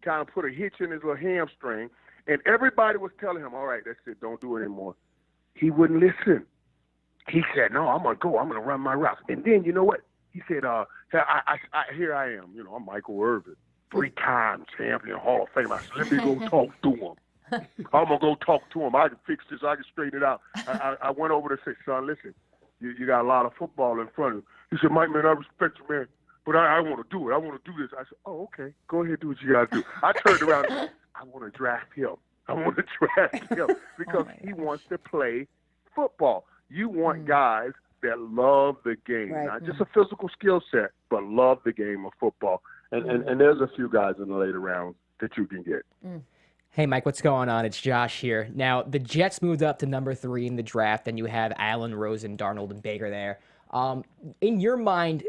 kind of put a hitch in his little hamstring, and everybody was telling him, all right, that's it, don't do it anymore. He wouldn't listen. He said, no, I'm going to go. I'm going to run my routes. And then, you know what? He said, here I am. You know, I'm Michael Irvin, 3-time champion, Hall of Fame. I said, let me go talk to him. I'm going to go talk to him. I can fix this. I can straighten it out. I went over to say, son, listen, you got a lot of football in front of you. He said, Mike, man, I respect you, man, but I want to do it. I want to do this. I said, oh, okay. Go ahead, do what you got to do. I turned around and said, I want to draft him. Because he wants to play football. You want guys that love the game, not just a physical skill set, but love the game of football. And there's a few guys in the later rounds that you can get. Hey, Mike, what's going on? It's Josh here. Now, the Jets moved up to number 3 in the draft, and you have Allen, Rosen, Darnold, and Baker there. In your mind,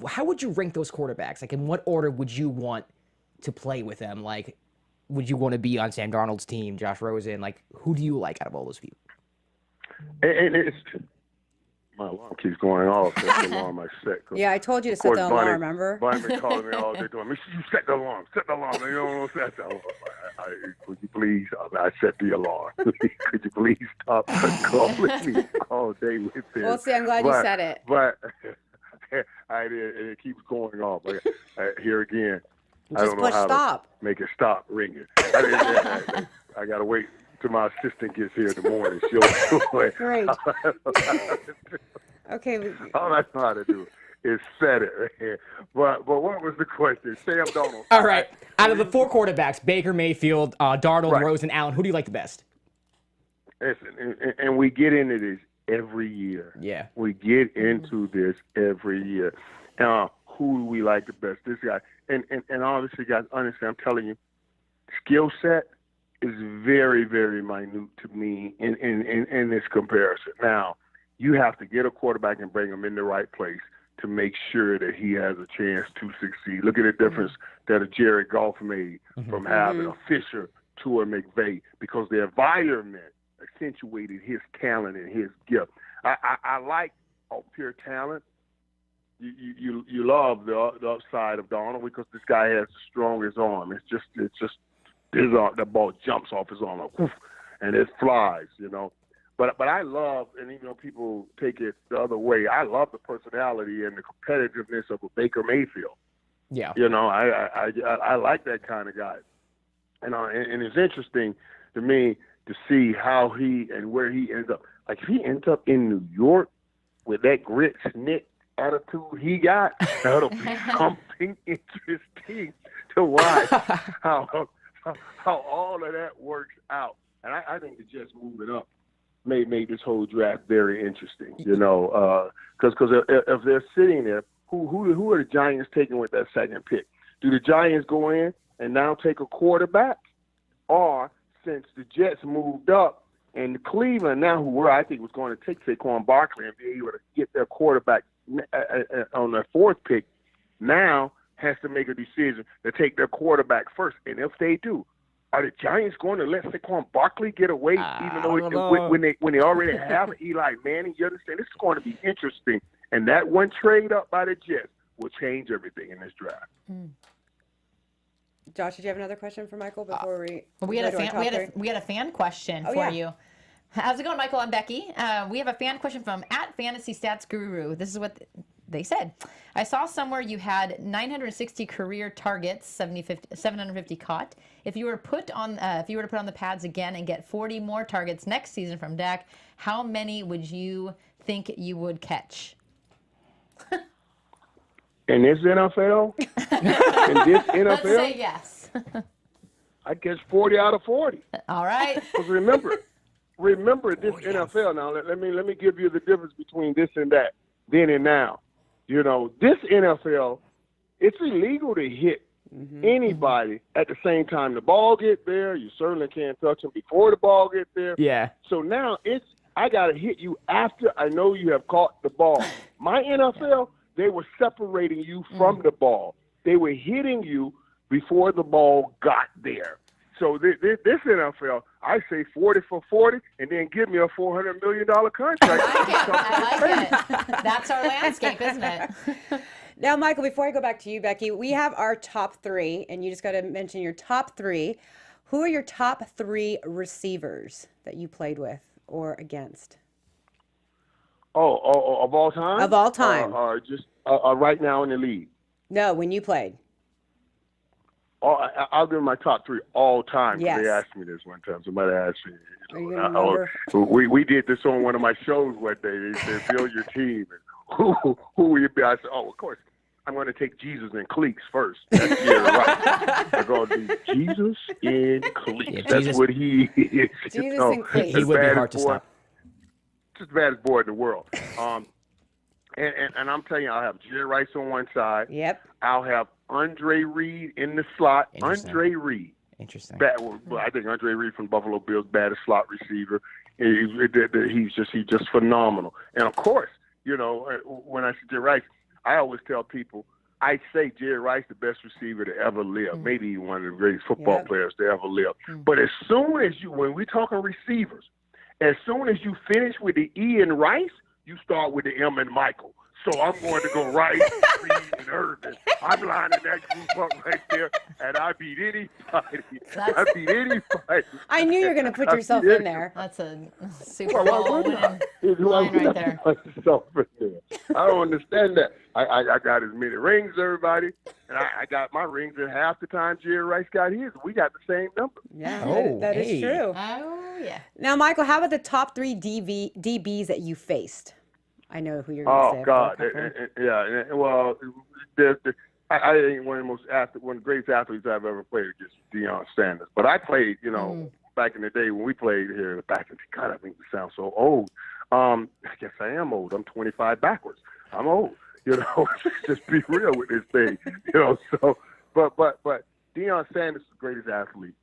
how would you rank those quarterbacks? Like, in what order would you want to play with them? Like, would you want to be on Sam Darnold's team, Josh Rosen? Like, who do you like out of all those people? And it's my alarm keeps going off. That's the alarm I set. Yeah, I told you to set the alarm, remember? Bunny been calling me all day doing, make sure you set the alarm. Set the alarm. You don't set the alarm. Could you please? I set the alarm. Could you please stop calling me all day with this? Well, see, I'm glad you said it. But it keeps going off. Here again, I Just don't know push how stop. to make it stop ringing. I got to wait till my assistant gets here in the morning. She'll Great. Okay. All I know how to do is set it. But what was the question? Sam Darnold. All right. Out of the 4 quarterbacks, Baker Mayfield, Darnold, Right. Rosen, Allen, who do you like the best? Listen, and we get into this every year. Yeah. We get into this every year. Who do we like the best? This guy. And obviously, guys, honestly, I'm telling you, skill set is very, very minute to me in this comparison. Now, you have to get a quarterback and bring him in the right place to make sure that he has a chance to succeed. Look at the difference that a Jared Goff made from having a Fisher to a McVay, because the environment accentuated his talent and his gift. I like pure talent. You love the upside of Darnold because this guy has the strongest arm. It's just his arm, the ball jumps off his arm, like, whoosh, and it flies, you know. But I love, and people take it the other way, I love the personality and the competitiveness of a Baker Mayfield. Yeah. You know, I like that kind of guy. And it's interesting to me to see how he and where he ends up. Like, if he ends up in New York with that grit, snick attitude he got, that'll be something interesting to watch how all of that works out. And I think the Jets moving up may make this whole draft very interesting, you know, because if they're sitting there, who are the Giants taking with that second pick? Do the Giants go in and now take a quarterback? Or since the Jets moved up and Cleveland now, I think was going to take Saquon Barkley and be able to get their quarterback on the fourth pick now has to make a decision to take their quarterback first. And if they do, are the Giants going to let Saquon Barkley get away, even though when they already have Eli Manning? You understand? This is going to be interesting. And that one trade up by the Jets will change everything in this draft. Josh, did you have another question for Michael before we had a fan question for you. How's it going, Michael? I'm Becky. We have a fan question from @FantasyStatsGuru. This is what they said. I saw somewhere you had 960 career targets, 750 caught. If you were to put on the pads again and get 40 more targets next season from Dak, how many would you think you would catch? In this NFL? Let's say yes. I guess 40 out of 40. All right. Because remember this NFL now. Let me give you the difference between this and that, then and now. You know, this NFL, it's illegal to hit anybody at the same time the ball gets there. You certainly can't touch them before the ball gets there. Yeah. So now I got to hit you after I know you have caught the ball. My NFL, they were separating you from the ball. They were hitting you before the ball got there. So this NFL, I say 40 for 40, and then give me a $400 million contract. I like it. That's our landscape, isn't it? Now, Michael, before I go back to you, Becky, we have our top three, and you just got to mention your top three. Who are your top three receivers that you played with or against? Oh, of all time? Of all time. Or just right now in the league? No, when you played. I'll give my top three all time. Yes. They asked me this one time. Somebody asked me. Are you gonna remember? We did this on one of my shows one day. They said, build your team. And who will you be? I said, of course, I'm going to take Jesus and Cleeks first. That's Jerry Rice. I'm going to do Jesus and Cleeks. Yeah, That's what he is. Jesus and Cleeks. He would be hard to stop. Just the baddest boy in the world. And I'm telling you, I'll have Jerry Rice on one side. Yep. I'll have Andre Reed in the slot. Interesting. Andre Reed. Interesting. I think Andre Reed from Buffalo Bills, baddest slot receiver. He's just phenomenal. And of course, you know, when I say Jerry Rice, I always tell people, I say Jerry Rice, the best receiver to ever live, maybe one of the greatest football players to ever live. But as soon as when we're talking receivers, as soon as you finish with the E in Rice, you start with the M in Michael. So I'm going to go Rice, Reed, and Irvin. I'm lining that group up right there, and I beat anybody. I knew you were going to put yourself in there. That's a Super Bowl winning line right there. I don't understand that. I got as many rings as everybody, and I got my rings at half the time Jerry Rice got his. We got the same number. Yeah, Oh, that is hey. true. Oh, yeah. Now, Michael, how about the top three DBs that you faced? I know who you're going to say. Oh, God. Yeah. Well, I think one of the greatest athletes I've ever played against Deion Sanders. But I played, you know, back in the day when we played here, God, I think we sound so old. I guess I am old. I'm 25 backwards. I'm old. You know, just be real with this thing. You know, so, but Deion Sanders is the greatest athlete.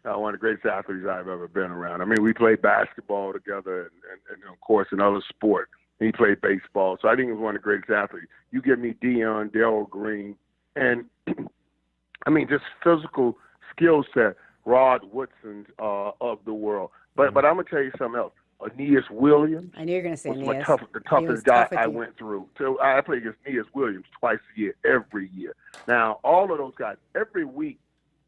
One of the greatest athletes I've ever been around. I mean, we played basketball together and of course, in other sports. He played baseball. So I think he was one of the greatest athletes. You give me Deion, Darryl Green, and, I mean, just physical skill set, Rod Woodson of the world. But I'm going to tell you something else. Aeneas Williams. I knew you were going to say was Aeneas. the toughest guy I went through. So I played against Aeneas Williams twice a year, every year. Now, all of those guys, every week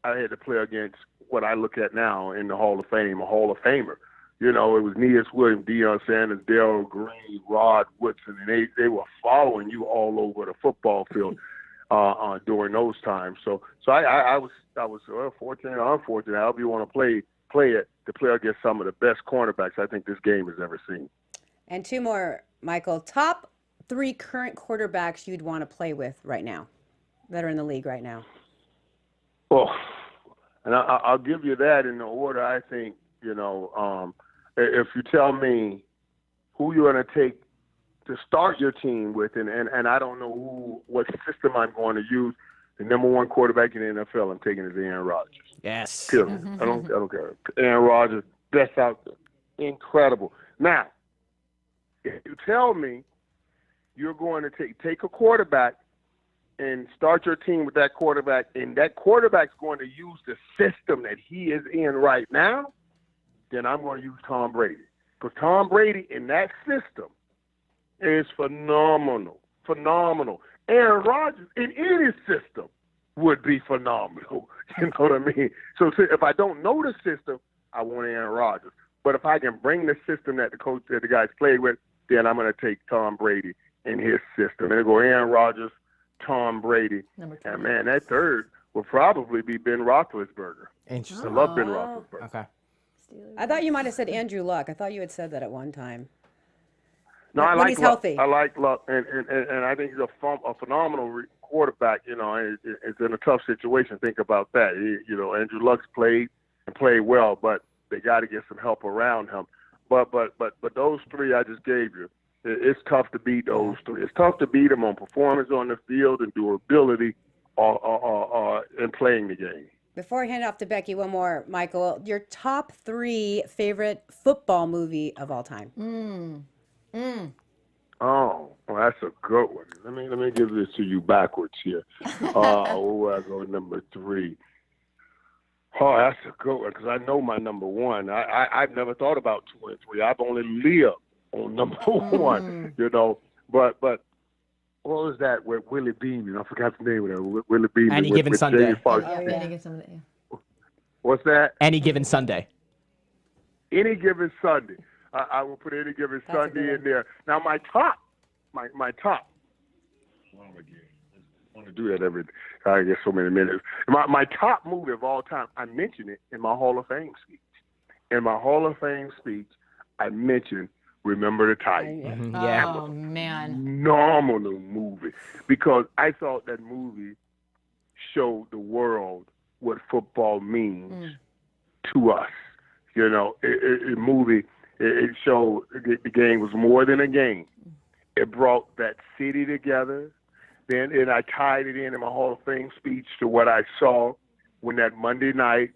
I had to play against what I look at now in the Hall of Fame, a Hall of Famer. You know, it was Aeneas Williams, Deion Sanders, Darryl Green, Rod Woodson, and they were following you all over the football field during those times. So I was fortunate or unfortunate, however you want to play it, to play against some of the best cornerbacks I think this game has ever seen. And two more, Michael. Top three current quarterbacks you'd want to play with right now that are in the league right now. Well, and I'll give you that in the order I think, you know, if you tell me who you're going to take to start your team with, and I don't know what system I'm going to use, the number one quarterback in the NFL I'm taking is Aaron Rodgers. Yes. Period. I don't care. Aaron Rodgers, best out there. Incredible. Now, if you tell me you're going to take a quarterback and start your team with that quarterback, and that quarterback's going to use the system that he is in right now, then I'm going to use Tom Brady. Because Tom Brady in that system is phenomenal. Aaron Rodgers in any system would be phenomenal. You know what I mean? So if I don't know the system, I want Aaron Rodgers. But if I can bring the system that the guys played with, then I'm going to take Tom Brady in his system. And go Aaron Rodgers, Tom Brady. And, man, that third will probably be Ben Roethlisberger. Interesting. I love Ben Roethlisberger. Okay. I thought you might have said Andrew Luck. I thought you had said that at one time. No, I when like he's Luck. healthy. I like Luck, and I think he's a phenomenal quarterback. You know, it's in a tough situation. Think about that. Andrew Luck's played well, but they got to get some help around him. But those three I just gave you, it's tough to beat those three. It's tough to beat them on performance on the field and durability, in playing the game. Before I hand it off to Becky, one more, Michael. Your top 3 favorite football movie of all time. Oh, well, that's a good one. Let me give this to you backwards here. Where I go number 3. Oh, that's a good one because I know my number 1. I've never thought about 2 and 3. I've only lived on number 1. But what was that with Willie Beeman? I forgot the name of that. Willie Beeman. Any Given Sunday. Any Given Sunday. What's that? Any Given Sunday. Any Given Sunday. I will put Any Given Sunday in there. Now my top. Oh my God. I want to do that every. I get so many minutes. My top movie of all time. I mentioned it in my Hall of Fame speech. In my Hall of Fame speech, I mentioned Remember the Titans. Yeah. Oh, man. Phenomenal movie because I thought that movie showed the world what football means to us. It showed the game was more than a game. It brought that city together. And I tied it in my Hall of Fame speech to what I saw when that Monday night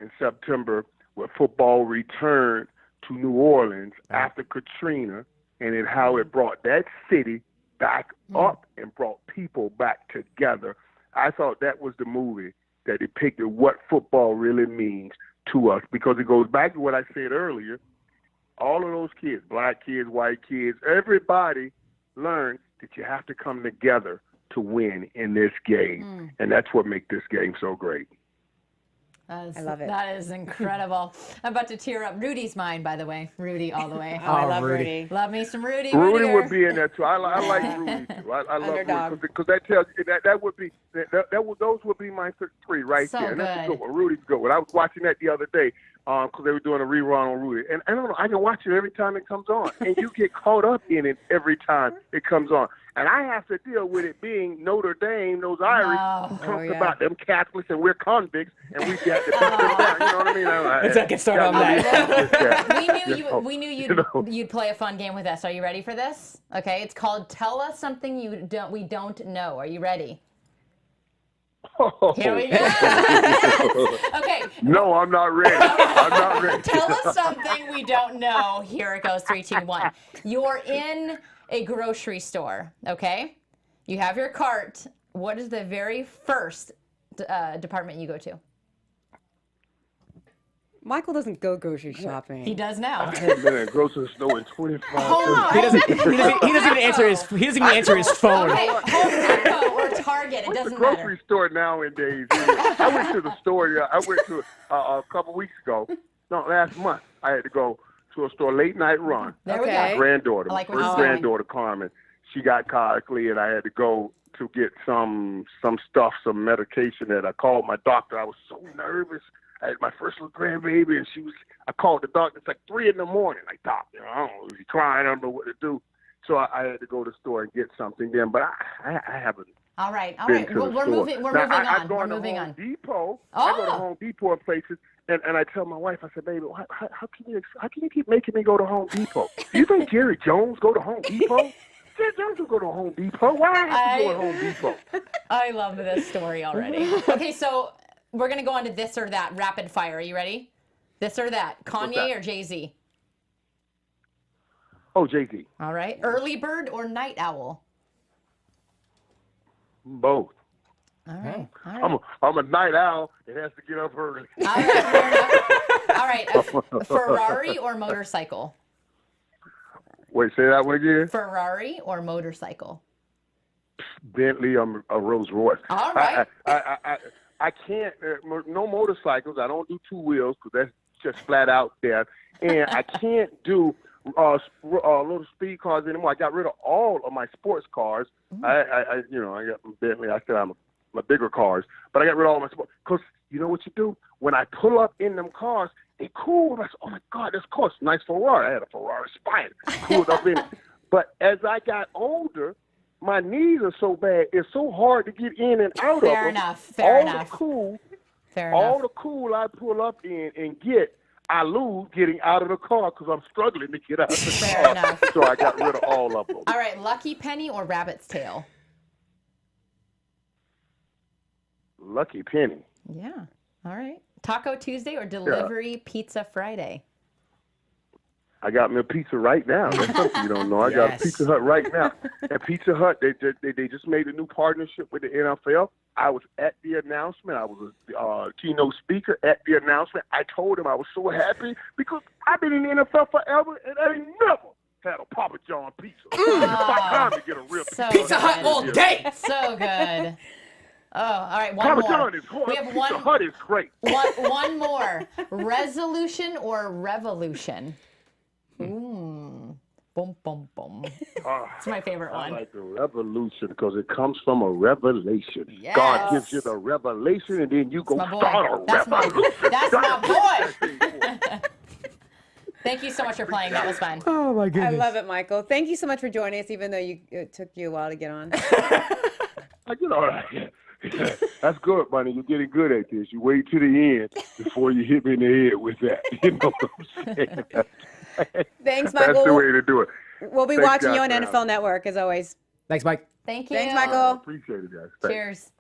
in September where football returned to New Orleans after Katrina, and how it brought that city back up and brought people back together. I thought that was the movie that depicted what football really means to us because it goes back to what I said earlier. All of those kids, black kids, white kids, everybody learned that you have to come together to win in this game. And that's what makes this game so great. I love it. That is incredible. I'm about to tear up. Rudy's mine, by the way. Rudy all the way. I love Rudy. Love me some Rudy. Rudy Rudiger. would be in there too. I like Rudy too. I love Rudy because that tells you that would be those would be my 3 right So there. And that's a good. good one. Rudy's good one. I was watching that the other day because they were doing a rerun on Rudy, and I don't know. I can watch it every time it comes on, and you get caught up in it every time it comes on. And I have to deal with it being Notre Dame, those Irish who talk about them Catholics and we're convicts and we got to beat them down. You know what I mean? Let's not get started on that. We knew you'd play a fun game with us. Are you ready for this? Okay, it's called Tell Us Something We Don't Know. Are you ready? Here we go. Okay. No, I'm not ready. I'm not ready. Tell us something we don't know. Here it goes. 3, 2, 1. You're in a grocery store, okay? You have your cart. What is the very first department you go to? Michael doesn't go grocery shopping. He does now. I haven't been in a grocery store in 25 He doesn't even answer his phone. Okay, Home Depot or Target. It What's doesn't the grocery matter. store nowadays? I went to the store. I went to a couple weeks ago. No, last month. I had to go to a store late night run. There we Okay. go. Granddaughter, I like my what first you're saying. granddaughter Carmen, she got colicky, and I had to go to get some stuff, some medication. That I called my doctor. I was so nervous. I had my first little grandbaby, and I called the doctor. It's like 3 a.m. Like, doc, I don't know, he's crying. I don't know what to do. So I had to go to the store and get something then. But I haven't. All right. been to the We're store. moving. We're Now, moving on. I'm We're going moving to on. Home Depot. I go to Oh. Home Depot and places, and I tell my wife, I said, baby, how can you keep making me go to Home Depot? Do you think Jerry Jones go to Home Depot? Jerry Jones will go to Home Depot. Why I have to go to Home Depot? I love this story already. Okay, so we're going to go on to this or that rapid fire. Are you ready? This or that. Kanye that? or Jay-Z? Oh, Jay-Z. All right. Early bird or night owl? Both. All right. All right. I'm a night owl. It has to get up early. All right. Fair enough. All right. A Ferrari or motorcycle? Wait, say that one again. Ferrari or motorcycle? Bentley. I'm a Rolls Royce. All right. I can't. No motorcycles. I don't do two wheels because that's just flat out there. And I can't do little speed cars anymore. I got rid of all of my sports cars. I got Bentley. I said I'm my bigger cars, but I got rid of all my sports. Because you know what you do? When I pull up in them cars, they cool. I said, oh my God, this car's a nice Ferrari. I had a Ferrari Spider. Pulled up in it. But as I got older, my knees are so bad. It's so hard to get in and out of them. Fair enough. Fair enough. All the cool I pull up in and get, I lose getting out of the car because I'm struggling to get out of the Fair car. enough. So I got rid of all of them. All right. Lucky penny or rabbit's tail? Lucky penny. Yeah. All right. Taco Tuesday or delivery pizza Friday? I got me a pizza right now. That's something you don't know. I got a Pizza Hut right now. And Pizza Hut, they just made a new partnership with the NFL. I was at the announcement. I was a keynote speaker at the announcement. I told them I was so happy because I've been in the NFL forever and I ain't never had a Papa John pizza. It's about time to get a real So Pizza Hut all day. So good. Oh, all right. One Papa more. John is hard. We have Pizza Hut is great. one more. Resolution or revolution? Boom, boom, boom. It's my favorite I one. like the revolution because it comes from a revelation. Yes. God gives you the revelation, and then you go my boy. start a That's revolution. that's my boy. Thank you so much for playing. That was fun. Oh my I goodness. love it, Michael. Thank you so much for joining us, even though it took you a while to get on. You know, that's good, buddy. You're getting good at this. You wait to the end before you hit me in the head with that. You know what I'm saying? Thanks, Michael. That's the way to do it. We'll be Thanks, watching you guys, on for NFL Network, as always. Thanks, Mike. Thank you. Thanks, Michael. Appreciate it, guys. Thanks. Cheers.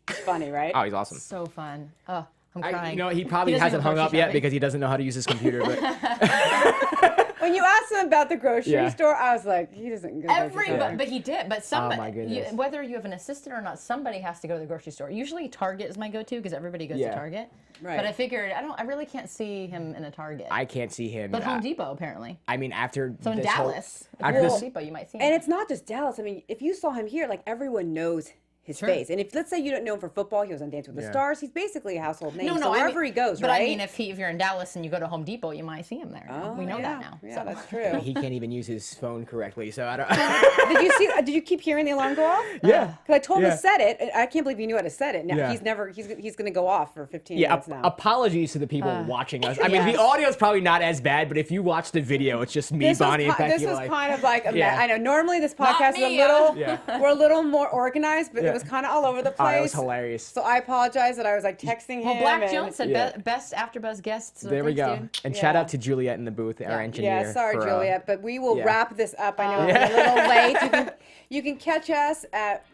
It's funny, right? Oh, he's awesome. So fun. Oh, I'm crying. He probably doesn't hasn't go hung up grocery yet shopping. because he doesn't know how to use his computer. But When you asked him about the grocery Yeah. store, I was like, he doesn't go grocery shopping. But he did. But somebody, my goodness. whether you have an assistant or not, somebody has to go to the grocery store. Usually Target is my go-to because everybody goes to Yeah. Target. Right. But I figured I really can't see him in a Target. I can't see him. But Home Depot apparently. I mean, after So in this whole- Dallas, if after you're at this- Home Depot, you might see him. And it's not just Dallas. I mean, if you saw him here, like everyone knows his face. And if let's say you don't know him for football, he was on Dance with the Stars. He's basically a household name. So wherever he goes, but right? I mean, if you're in Dallas and you go to Home Depot, you might see him there. We know that now. Yeah, so. that's true. he can't even use his phone correctly, so I don't. Did you see? Did you keep hearing the alarm go off? Yeah. Because I told him Yeah. to set it. And I can't believe you knew how to set it. Now Yeah. he's going to go off for 15 Yeah, minutes now. apologies to the people watching us. I mean, yes. the audio is probably not as bad, but if you watch the video, it's just me, Bonnie, and Becky. This was like, kind of like Yeah. I know normally this podcast is a me, little Yeah. we're a little more organized, but Yeah. it was kind of all over the oh, place. it was hilarious. So I apologize that I was like texting Well, him. Black and- Jones said Yeah. best AfterBuzz guests. So There we thanks, go. dude. And shout Yeah. out to Juliet in the booth, our engineer. Yeah, sorry, for, Juliet, but we will yeah. wrap this up. I know we're a little late. You can catch us at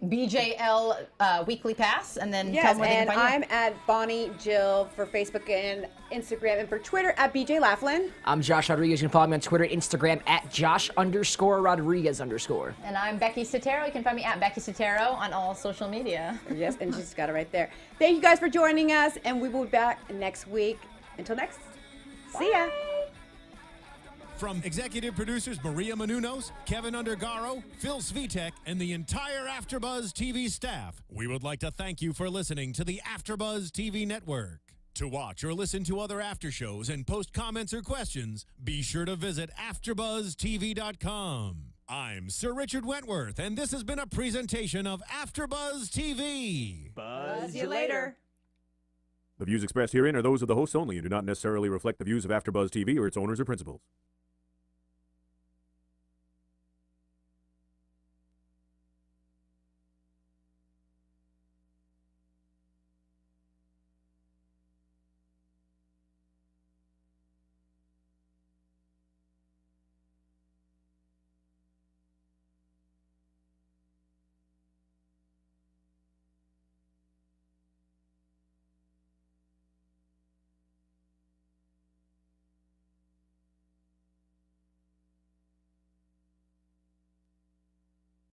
BJL Weekly Pass, and then tell yes, them where they can and find I'm at Bonnie Jill for Facebook and Instagram, and for Twitter at BJ Laflin. I'm Josh Rodriguez. You can follow me on Twitter, Instagram at Josh_Rodriguez_. you. And I'm Becky Sattero. You can find me at Becky Sattero on all social media. Yes, and she's got it right there. Thank you guys for joining us, and we will be back next week. Until next, see ya. From executive producers Maria Menounos, Kevin Undergaro, Phil Svitek, and the entire AfterBuzz TV staff, we would like to thank you for listening to the AfterBuzz TV network. To watch or listen to other after shows and post comments or questions, be sure to visit AfterBuzzTV.com. I'm Sir Richard Wentworth, and this has been a presentation of AfterBuzz TV. See you later. The views expressed herein are those of the hosts only and do not necessarily reflect the views of AfterBuzz TV or its owners or principals.